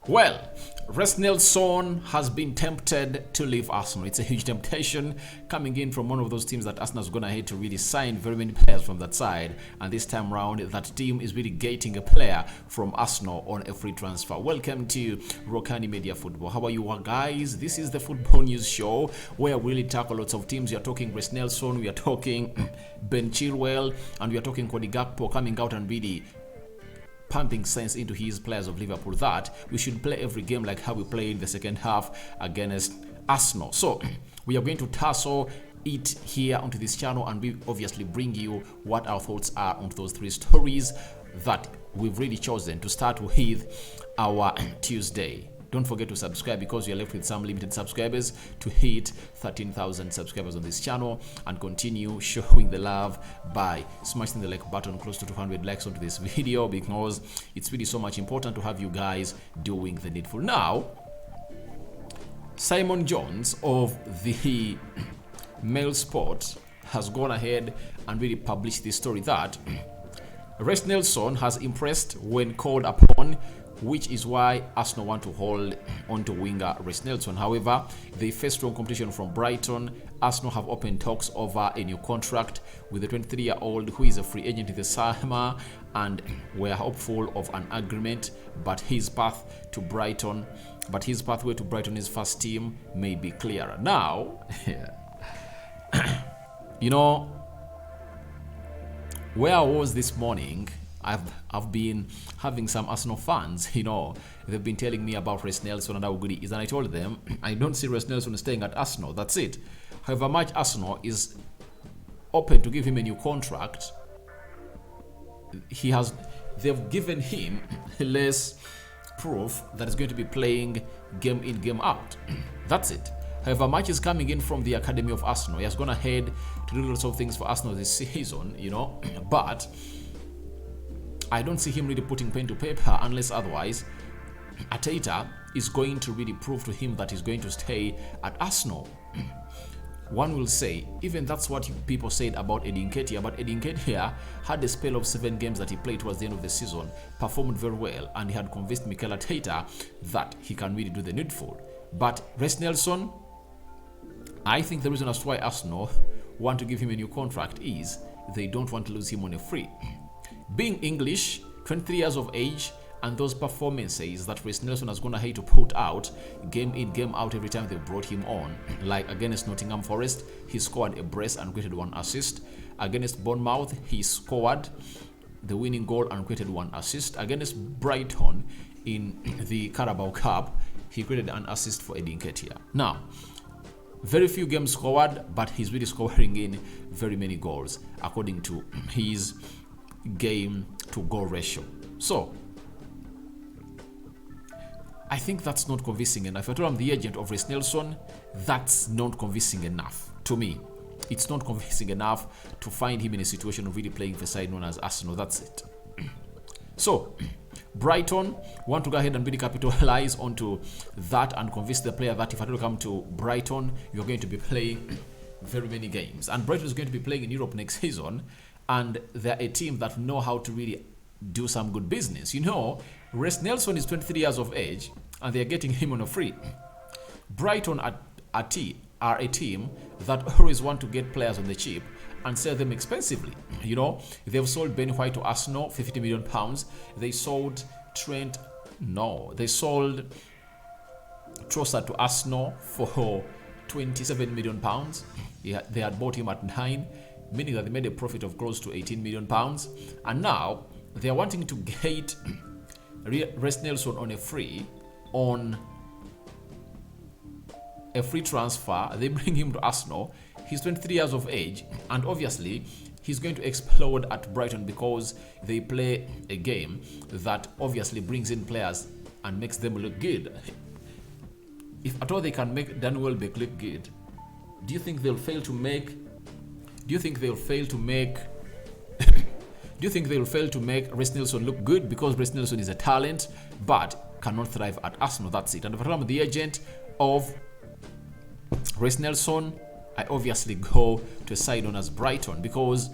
Well, Reiss Nelson has been tempted to leave Arsenal. It's a huge temptation coming in from one of those teams that Arsenal's gonna hate to really sign very many players from that side. And this time round, that team is really getting a player from Arsenal on a free transfer. Welcome to Rokani Media Football. How are you guys? This is the Football News Show where we really tackle lots of teams. We are talking Reiss Nelson, we are talking Ben Chilwell, and we are talking Cody Gakpo coming out and really pumping sense into his players of Liverpool that we should play every game like how we played in the second half against Arsenal. So we are going to tussle it here onto this channel, and we obviously bring you what our thoughts are on those three stories that we've really chosen to start with our Tuesday. Don't forget to subscribe because we are left with some limited subscribers to hit 13,000 subscribers on this channel, and continue showing the love by smashing the like button close to 200 likes onto this video, because it's really so much important to have you guys doing the needful. Now, Simon Jones of the Mail Sport has gone ahead and really published this story that Reiss Nelson has impressed when called upon, which is why Arsenal want to hold on to winger Reiss Nelson. However, they face strong competition from Brighton. Arsenal have opened talks over a new contract with the 23-year-old who is a free agent in the summer, and we're hopeful of an agreement, but his pathway to Brighton's first team may be clearer. Now, you know, where I was this morning, I've been having some Arsenal fans, you know, they've been telling me about Reiss Nelson and how good he is, and I told them I don't see Reiss Nelson staying at Arsenal. That's it. However much Arsenal is open to give him a new contract, they've given him less proof that he's going to be playing game in, game out. That's it. However much is coming in from the academy of Arsenal. He has gone ahead to do lots of things for Arsenal this season, you know, but I don't see him really putting pen to paper unless otherwise Arteta is going to really prove to him that he's going to stay at Arsenal. One will say, even that's what people said about Eddie Nketiah, but Eddie Nketiah had a spell of 7 games that he played towards the end of the season, performed very well, and he had convinced Mikel Arteta that he can really do the needful. But Reiss Nelson, I think the reason as to why Arsenal want to give him a new contract is they don't want to lose him on a free. Being English, 23 years of age, and those performances that Reiss Nelson has gone ahead to put out game in, game out every time they brought him on, like against Nottingham Forest, he scored a brace and created 1 assist. Against Bournemouth, he scored the winning goal and created 1 assist. Against Brighton in the Carabao Cup, he created an assist for Eddie Nketiah. Now, very few games scored, but he's really scoring in very many goals according to his game to goal ratio. So I think that's not convincing enough. If I told I'm the agent of Reiss Nelson, that's not convincing enough to me. It's not convincing enough to find him in a situation of really playing for a side known as Arsenal. That's it. So Brighton want to go ahead and really capitalize onto that and convince the player that if I don't come to Brighton, you're going to be playing very many games. And Brighton is going to be playing in Europe next season, and they're a team that know how to really do some good business. You know, Reiss Nelson is 23 years of age, and they're getting him on a free. Brighton are a team that always want to get players on the cheap and sell them expensively. You know, they've sold Ben White to Arsenal, £50 million. They sold they sold Trossard to Arsenal for £27 million. They had bought him at 9, meaning that they made a profit of close to £18 million. And now they are wanting to get Reiss Nelson on a free transfer. They bring him to Arsenal. He's 23 years of age, and obviously he's going to explode at Brighton because they play a game that obviously brings in players and makes them look good. If at all they can make Dan Welbeck look good, do you think they'll fail to make Reiss Nelson look good? Because Reiss Nelson is a talent but cannot thrive at Arsenal. That's it. And if I'm the agent of Reiss Nelson, I obviously go to a side known as Brighton, because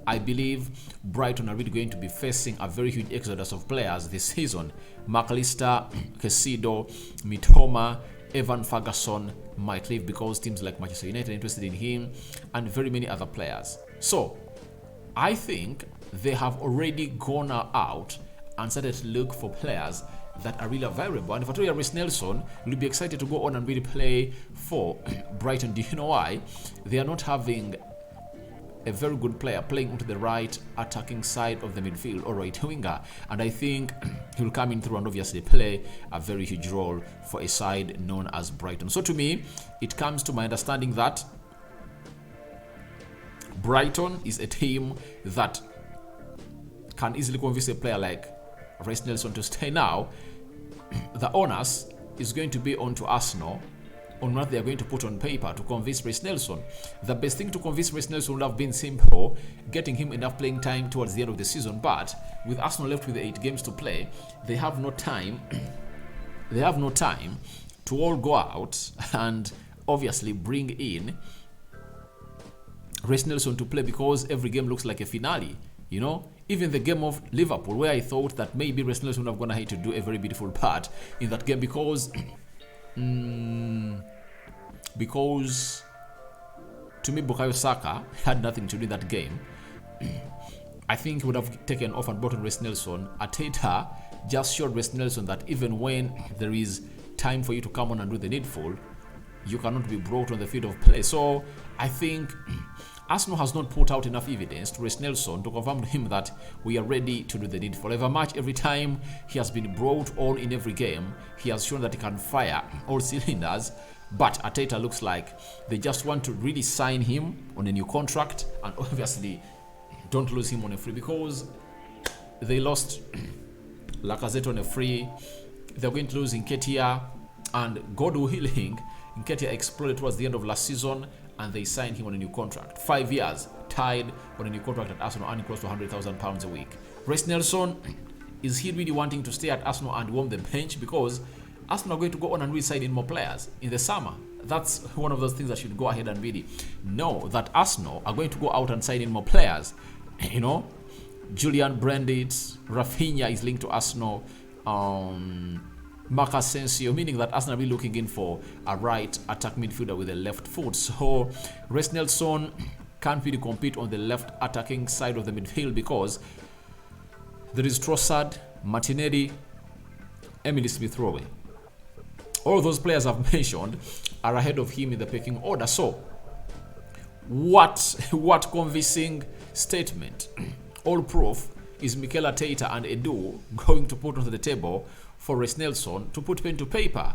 I believe Brighton are really going to be facing a very huge exodus of players this season. McAllister, Caicedo, Mitoma, Evan Ferguson might leave because teams like Manchester United are interested in him, and very many other players. So I think they have already gone out and started to look for players that are really available. And if I tell you Reiss Nelson will be excited to go on and really play for Brighton, do you know why? They are not having a very good player playing onto the right attacking side of the midfield or right winger, and I think he will come in through and obviously play a very huge role for a side known as Brighton. So to me, it comes to my understanding that Brighton is a team that can easily convince a player like Reiss Nelson to stay. Now the onus is going to be onto Arsenal on what they are going to put on paper to convince Reiss Nelson. The best thing to convince Reiss Nelson would have been simple, getting him enough playing time towards the end of the season. But with Arsenal left with 8 games to play, they have no time. They have no time to all go out and obviously bring in Reiss Nelson to play, because every game looks like a finale. You know, even the game of Liverpool, where I thought that maybe Reiss Nelson would have gone ahead to do a very beautiful part in that game, because to me Bukayo Saka had nothing to do in that game. I think he would have taken off and brought on Reiss Nelson. Arteta just showed Reiss Nelson that even when there is time for you to come on and do the needful, you cannot be brought on the field of play. So I think Arsenal has not put out enough evidence to Reiss Nelson to confirm to him that we are ready to do the needful. Every time he has been brought on in every game, he has shown that he can fire all cylinders. But Arteta looks like they just want to really sign him on a new contract and obviously don't lose him on a free, because they lost Lacazette on a free. They're going to lose Nketiah, and God willing, Nketiah exploded towards the end of last season and they signed him on a new contract. 5 years, tied on a new contract at Arsenal, earning close to £100,000 a week. Reiss Nelson, is he really wanting to stay at Arsenal and warm the bench? Because Arsenal are going to go on and re-sign in more players in the summer. That's one of those things that should go ahead and really know that Arsenal are going to go out and sign in more players. You know, Julian Brandit, Rafinha is linked to Arsenal. Marcus Asensio, meaning that Arsenal will be looking in for a right attack midfielder with a left foot. So Reiss Nelson can't really compete on the left attacking side of the midfield because there is Trossard, Martinelli, Emily Smith-Rowe. All those players I've mentioned are ahead of him in the pecking order. So what convincing statement, all proof, is Mikel Arteta and Edu going to put onto the table for Reiss Nelson to put pen to paper?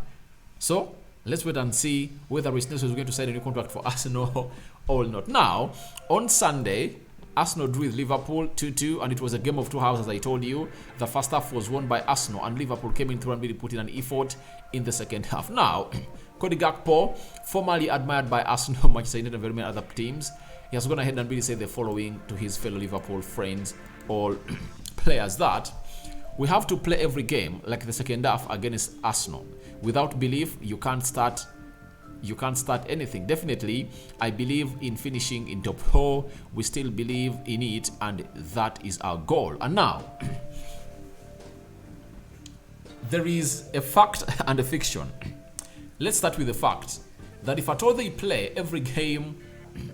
So let's wait and see whether Reiss Nelson is going to sign a new contract for Arsenal or not. Now, on Sunday, Arsenal drew with Liverpool 2-2, and it was a game of 2 halves, as I told you. The first half was won by Arsenal, and Liverpool came in through and really put in an effort in the second half. Now, Cody Gakpo, formerly admired by Arsenal, Manchester United, and very many other teams, he has gone ahead and really said the following to his fellow Liverpool friends, all players, that we have to play every game like the second half against Arsenal. Without belief, you can't start anything. Definitely, I believe in finishing in top 4. We still believe in it, and that is our goal. And now, there is a fact and a fiction. Let's start with the fact that if at all they play every game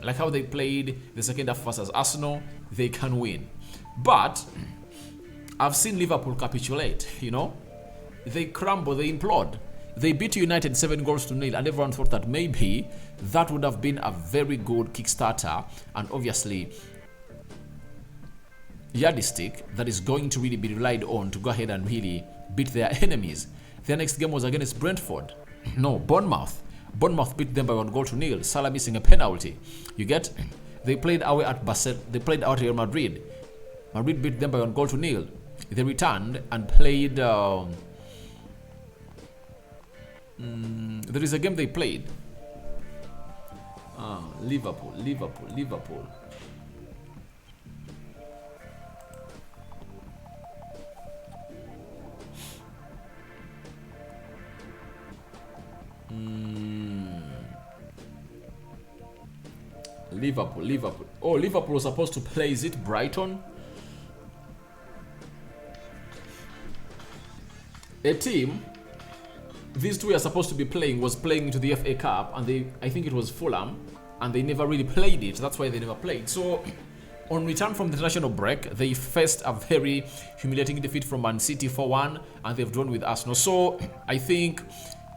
like how they played the second half versus Arsenal, they can win. But I've seen Liverpool capitulate, you know. They crumble, they implode. They beat United 7-0, and everyone thought that maybe that would have been a very good Kickstarter and obviously yardstick that is going to really be relied on to go ahead and really beat their enemies. Their next game was against Brentford. No, Bournemouth. Bournemouth beat them by 1-0. Salah missing a penalty. You get? They played away at Barcelona. They played out at Real Madrid. Madrid beat them by 1-0. They returned and played. There is a game they played. Liverpool. Liverpool. Oh, Liverpool was supposed to play, is it Brighton? A team these two are supposed to be playing was playing into the FA Cup, and I think it was Fulham, and they never really played it. That's why they never played. So on return from the international break, they faced a very humiliating defeat from Man City 4-1, and they've drawn with Arsenal. So I think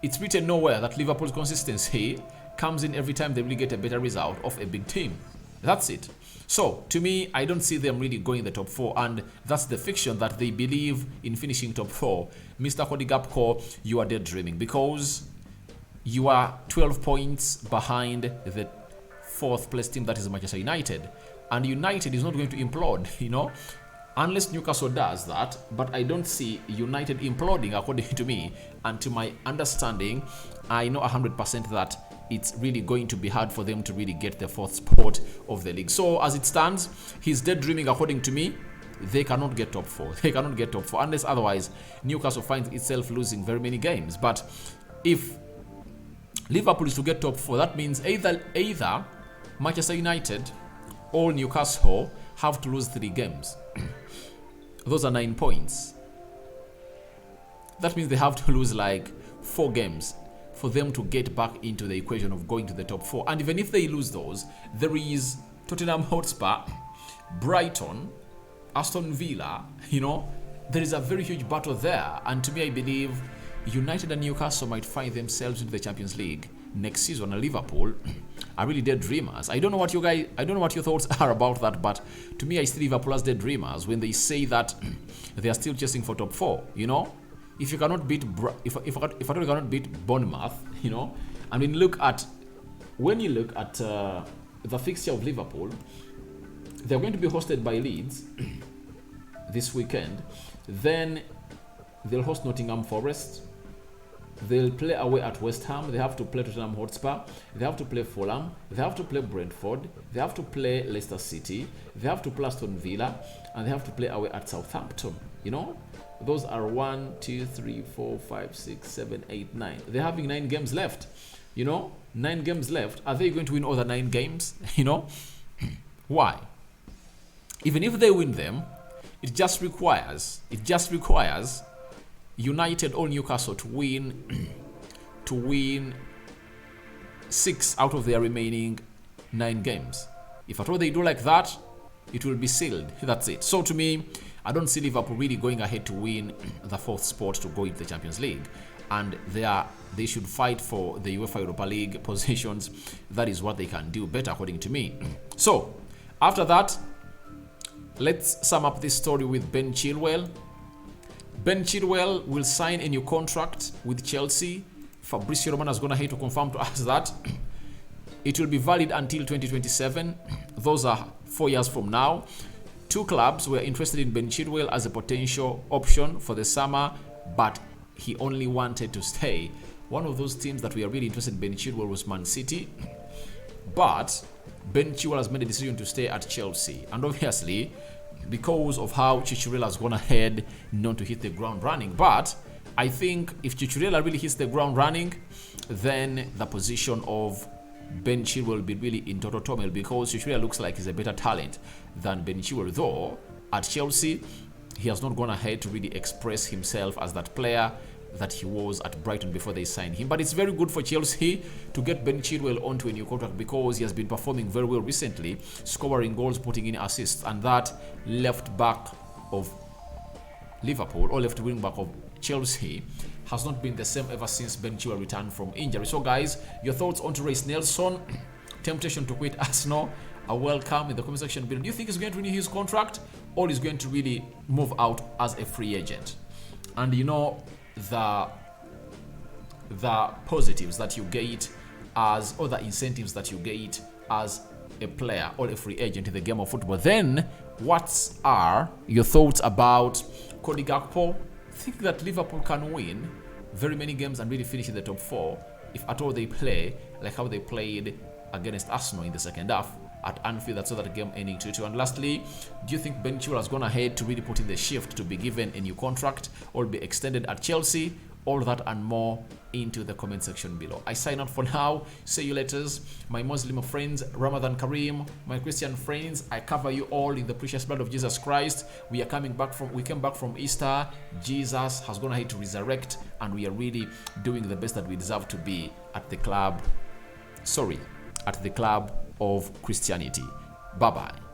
it's written nowhere that Liverpool's consistency comes in every time they really get a better result of a big team. That's it. So to me, I don't see them really going in the top 4, and that's the fiction that they believe in finishing top 4. Mr. Cody Gakpo, you are daydreaming, because you are 12 points behind the 4th place team, that is Manchester United. And United is not going to implode, unless Newcastle does that. But I don't see United imploding, according to me. And to my understanding, I know 100% that it's really going to be hard for them to really get the 4th spot of the league. So as it stands, he's daydreaming, according to me. They cannot get top 4. They cannot get top 4 unless otherwise Newcastle finds itself losing very many games. But if Liverpool is to get top 4, that means either Manchester United or Newcastle have to lose 3 games. Those are 9 points. That means they have to lose like 4 games for them to get back into the equation of going to the top 4. And even if they lose those, there is Tottenham Hotspur, Brighton, Aston Villa, there is a very huge battle there. And to me, I believe United and Newcastle might find themselves into the Champions League next season. And Liverpool are really dead dreamers. I don't know what your thoughts are about that, but to me, I see Liverpool as dead dreamers when they say that they are still chasing for top 4, If you cannot beat if you cannot beat Bournemouth, and when you look at the fixture of Liverpool, they're going to be hosted by Leeds this weekend. Then they'll host Nottingham Forest. They'll play away at West Ham. They have to play Tottenham Hotspur. They have to play Fulham. They have to play Brentford. They have to play Leicester City. They have to play Aston Villa, and they have to play away at Southampton. Those are 1, 2, 3, 4, 5, 6, 7, 8, 9. They're having 9 games left. 9 games left. Are they going to win all the 9 games? Why? Even if they win them, it just requires United or Newcastle to win 6 out of their remaining 9 games. If at all they do like that, it will be sealed. That's it. So to me, I don't see Liverpool really going ahead to win the 4th spot to go into the Champions League. And they should fight for the UEFA Europa League positions. That is what they can do better, according to me. So, after that, let's sum up this story with Ben Chilwell. Ben Chilwell will sign a new contract with Chelsea. Fabrizio Romano has gone ahead to confirm to us that it will be valid until 2027. Those are 4 years from now. 2 clubs were interested in Ben Chilwell as a potential option for the summer, but he only wanted to stay. One of those teams that we are really interested in Ben Chilwell was Man City, but Ben Chilwell has made a decision to stay at Chelsea, and obviously because of how Chicharella has gone ahead not to hit the ground running. But I think if Chicharella really hits the ground running, then the position of Ben Chilwell will be really in total turmoil, because Chicharella looks like he's a better talent than Ben Chilwell. Though at Chelsea, he has not gone ahead to really express himself as that player that he was at Brighton before they signed him. But it's very good for Chelsea to get Ben Chilwell onto a new contract, because he has been performing very well recently, scoring goals, putting in assists, and that left back of Liverpool, or left wing back of Chelsea, has not been the same ever since Ben Chilwell returned from injury. So guys, your thoughts on Reiss Nelson? Temptation to quit Arsenal are welcome in the comment section below. Do you think he's going to renew his contract, or is going to really move out as a free agent? And the positives that you get as, or the incentives that you get as a player or a free agent in the game of football. Then what are your thoughts about Cody Gakpo? Think that Liverpool can win very many games and really finish in the top 4 if at all they play like how they played against Arsenal in the second half at Anfield, that saw that game ending 2-2. And lastly, do you think Ben Chilwell has gone ahead to really put in the shift to be given a new contract or be extended at Chelsea, All that and more into the comment section below. I sign out for now. See you later. My Muslim friends, Ramadan Kareem. My Christian friends, I cover you all in the precious blood of Jesus Christ. We came back from Easter. Jesus has gone ahead to resurrect, and we are really doing the best that we deserve to be at the club of Christianity. Bye-bye.